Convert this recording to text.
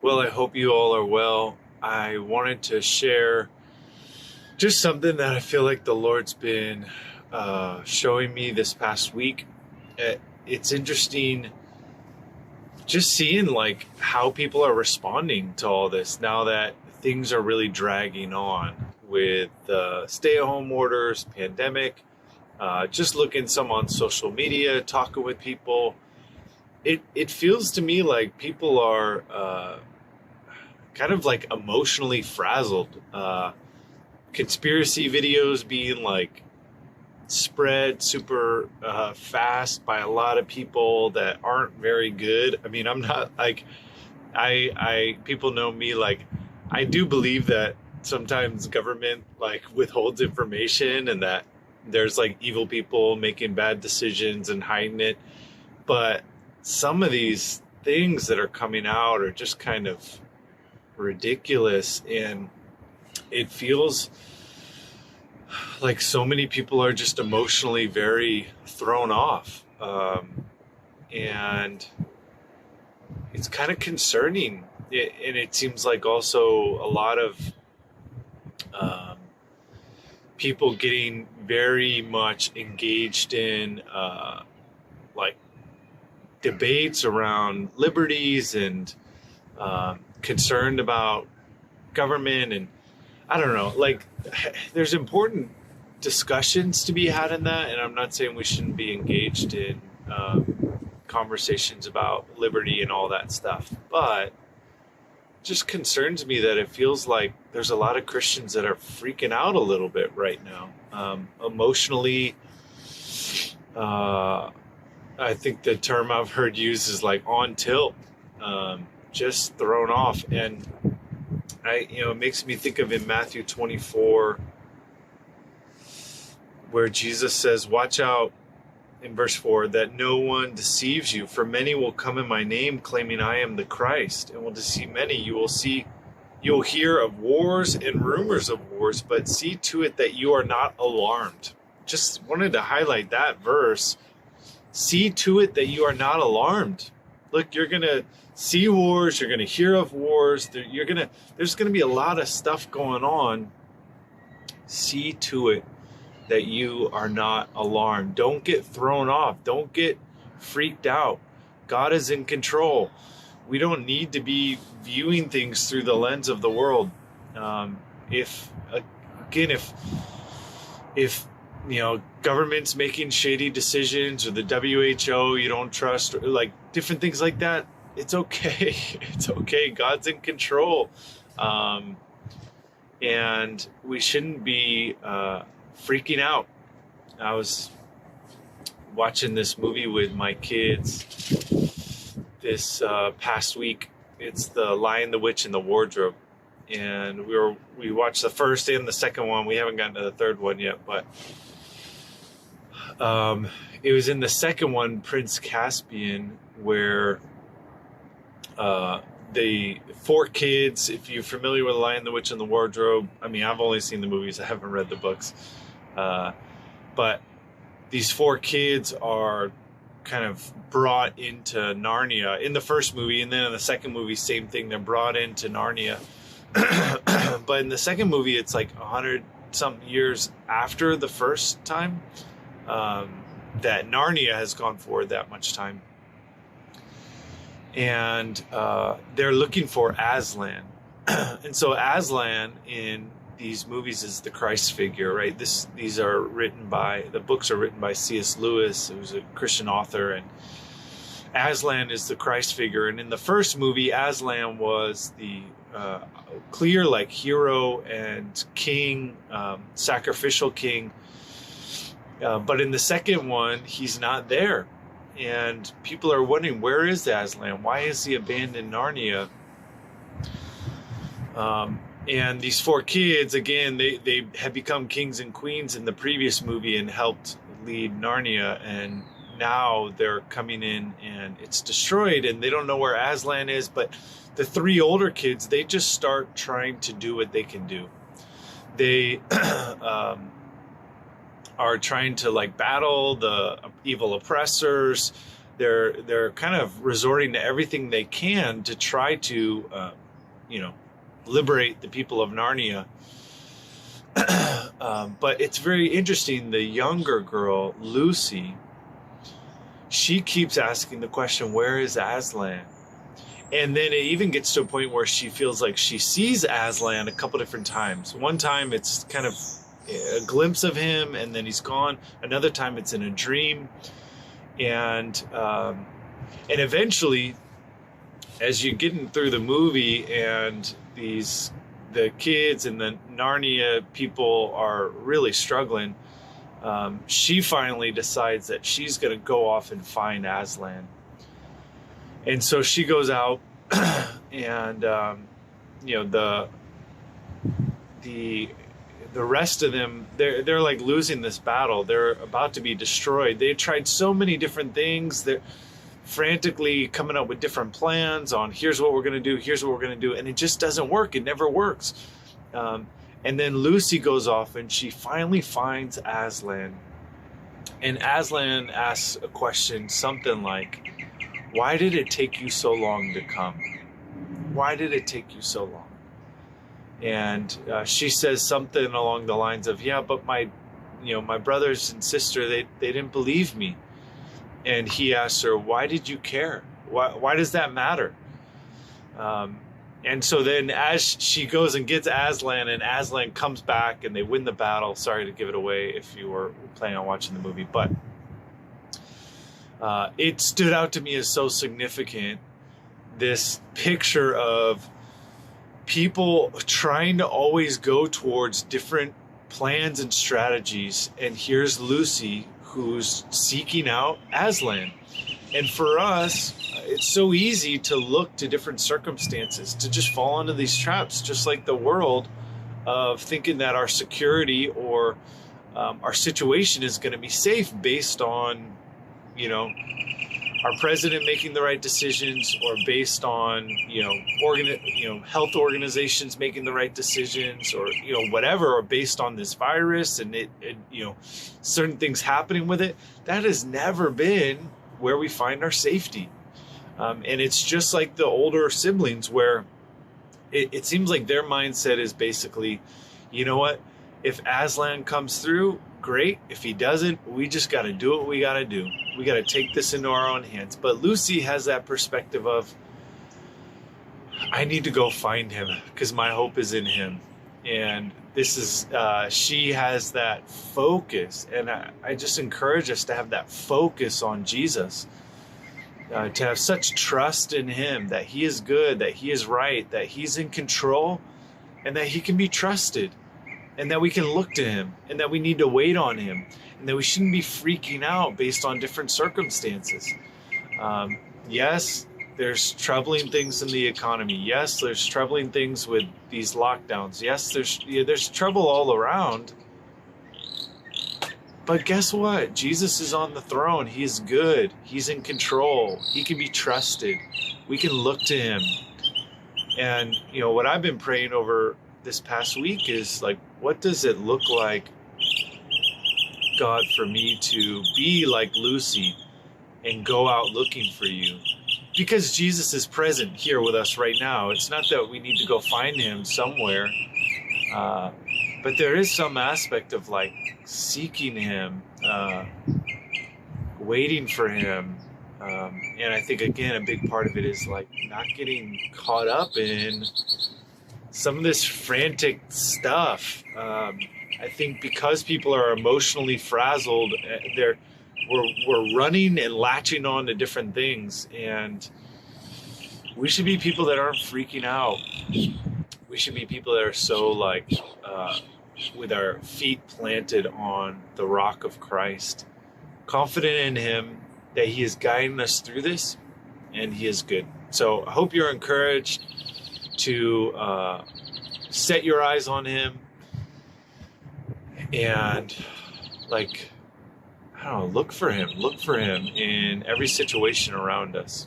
Well, I hope you all are well. I wanted to share just something that I feel like the Lord's been showing me this past week. It's interesting just seeing like how people are responding to all this now that things are really dragging on with stay-at-home orders, pandemic. Just looking some on social media, talking with people. It feels to me like people are kind of like emotionally frazzled. Conspiracy videos being like spread super fast by a lot of people that aren't very good. I mean, I'm not like I people know me, like I do believe that sometimes government like withholds information and that there's like evil people making bad decisions and hiding it. But some of these things that are coming out are just kind of ridiculous, and it feels like so many people are just emotionally very thrown off, and it's kind of concerning. And it seems like also a lot of um, people getting very much engaged in like debates around liberties and concerned about government. And I don't know, like there's important discussions to be had in that. And I'm not saying we shouldn't be engaged in conversations about liberty and all that stuff, but it just concerns me that it feels like there's a lot of Christians that are freaking out a little bit right now, emotionally. I think the term I've heard used is like on tilt, just thrown off. And it makes me think of in Matthew 24, where Jesus says, watch out, in verse 4, that no one deceives you, for many will come in my name claiming I am the Christ, and will deceive many. You'll hear of wars and rumors of wars, but see to it that you are not alarmed. Just wanted to highlight that verse. See to it that you are not alarmed. Look, you're going to see wars, you're going to hear of wars, there's going to be a lot of stuff going on. See to it that you are not alarmed. Don't get thrown off. Don't get freaked out. God is in control. We don't need to be viewing things through the lens of the world. If government's making shady decisions, or the WHO you don't trust, or like different things like that, it's okay. It's okay. God's in control. And we shouldn't be freaking out. I was watching this movie with my kids this past week. It's The Lion, the Witch, and the Wardrobe. And we watched the first and the second one. We haven't gotten to the third one yet, but it was in the second one, Prince Caspian, where the four kids, if you're familiar with The Lion, the Witch, and the Wardrobe, I mean, I've only seen the movies, I haven't read the books, but these four kids are kind of brought into Narnia in the first movie, and then in the second movie, same thing, they're brought into Narnia. But in the second movie, it's like 100 something years after the first time that Narnia has gone forward that much time. And they're looking for Aslan. And so Aslan in these movies is the Christ figure, right? The books are written by C.S. Lewis, who's a Christian author, and Aslan is the Christ figure. And in the first movie, Aslan was the clear like hero and king, sacrificial king. But in the second one, he's not there. And people are wondering, where is Aslan? Why is he abandoned Narnia? And these four kids, again, they had become kings and queens in the previous movie and helped lead Narnia. And now they're coming in and it's destroyed and they don't know where Aslan is. But the three older kids, they just start trying to do what they can do. They are trying to like battle the evil oppressors. they're kind of resorting to everything they can to try to, liberate the people of Narnia. But it's very interesting. The younger girl, Lucy, she keeps asking the question, where is Aslan? And then it even gets to a point where she feels like she sees Aslan a couple different times. One time it's kind of a glimpse of him and then he's gone. Another time it's in a dream. And eventually, as you're getting through the movie and the kids and the Narnia people are really struggling, she finally decides that she's going to go off and find Aslan. And so she goes out, and the rest of them, they're like losing this battle. They're about to be destroyed. They tried so many different things. They're frantically coming up with different plans on here's what we're going to do, here's what we're going to do, and it just doesn't work. It never works. And then Lucy goes off, and she finally finds Aslan. And Aslan asks a question, something like, why did it take you so long to come? Why did it take you so long? And she says something along the lines of, yeah, but my brothers and sister, they didn't believe me. And he asks her, why did you care? Why does that matter? And so then as she goes and gets Aslan, and Aslan comes back and they win the battle. Sorry to give it away if you were planning on watching the movie, but it stood out to me as so significant, this picture of people trying to always go towards different plans and strategies. And here's Lucy, who's seeking out Aslan. And for us, it's so easy to look to different circumstances, to just fall into these traps, just like the world, of thinking that our security or our situation is going to be safe based on, our president making the right decisions, or based on, health organizations making the right decisions, or, whatever, or based on this virus and it certain things happening with it. That has never been where we find our safety. And it's just like the older siblings, where it seems like their mindset is basically, you know what, if Aslan comes through, great. If he doesn't, we just got to do what we got to do. We got to take this into our own hands. But Lucy has that perspective of, I need to go find him because my hope is in him. And this is, she has that focus. And I just encourage us to have that focus on Jesus, to have such trust in him that he is good, that he is right, that he's in control, and that he can be trusted. And that we can look to him, and that we need to wait on him, and that we shouldn't be freaking out based on different circumstances. Yes, there's troubling things in the economy. Yes, there's troubling things with these lockdowns. Yes, there's trouble all around. But guess what? Jesus is on the throne. He is good. He's in control. He can be trusted. We can look to him. And, what I've been praying over this past week is like, what does it look like, God, for me to be like Lucy and go out looking for you? Because Jesus is present here with us right now. It's not that we need to go find him somewhere, but there is some aspect of like seeking him, waiting for him. And I think, again, a big part of it is like not getting caught up in some of this frantic stuff. I think because people are emotionally frazzled, we're running and latching on to different things, and we should be people that aren't freaking out. We should be people that are so like with our feet planted on the rock of Christ, confident in him that he is guiding us through this, and he is good. So I hope you're encouraged to set your eyes on him and look for him in every situation around us.